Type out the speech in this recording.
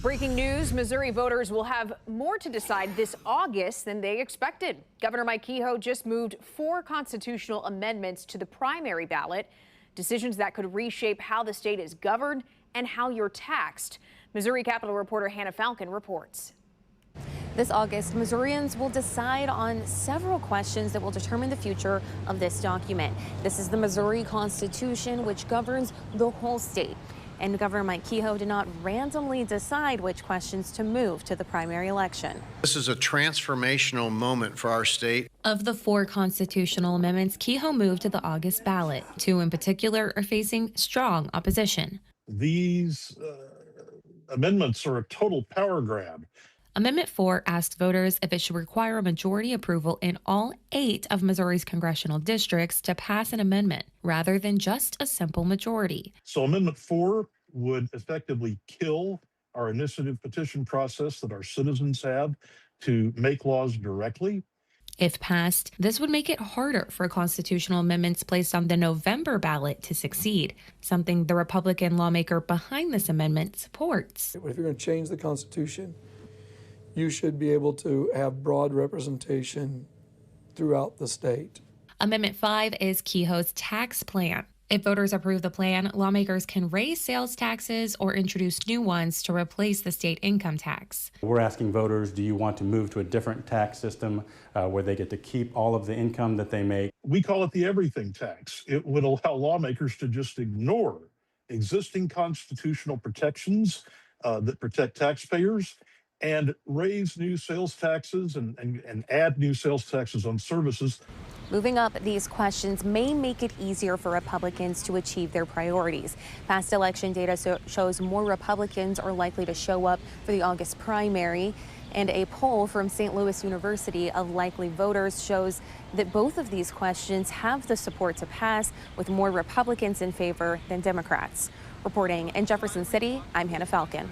Breaking news, Missouri voters will have more to decide this August than they expected. Governor Mike Kehoe just moved 4 constitutional amendments to the primary ballot, decisions that could reshape how the state is governed and how you're taxed. Missouri Capitol reporter Hannah Falcon reports. This August, Missourians will decide on several questions that will determine the future of this document. This is the Missouri Constitution, which governs the whole state. And Governor Mike Kehoe did not randomly decide which questions to move to the primary election. This is a transformational moment for our state. Of the 4 constitutional amendments Kehoe moved to the August ballot, 2 in particular are facing strong opposition. These amendments are a total power grab. Amendment 4 asks voters if it should require a majority approval in all 8 of Missouri's congressional districts to pass an amendment, rather than just a simple majority. So Amendment 4 would effectively kill our initiative petition process that our citizens have to make laws directly. If passed, this would make it harder for constitutional amendments placed on the November ballot to succeed, something the Republican lawmaker behind this amendment supports. If you're going to change the Constitution, you should be able to have broad representation throughout the state. Amendment 5 is Kehoe's tax plan. If voters approve the plan, lawmakers can raise sales taxes or introduce new ones to replace the state income tax. We're asking voters, do you want to move to a different tax system where they get to keep all of the income that they make? We call it the everything tax. It would allow lawmakers to just ignore existing constitutional protections that protect taxpayers and raise new sales taxes and add new sales taxes on services. Moving up these questions may make it easier for Republicans to achieve their priorities. Past election data shows more Republicans are likely to show up for the August primary, and a poll from St. Louis University of likely voters shows that both of these questions have the support to pass, with more Republicans in favor than Democrats. Reporting in Jefferson City, I'm Hannah Falcon.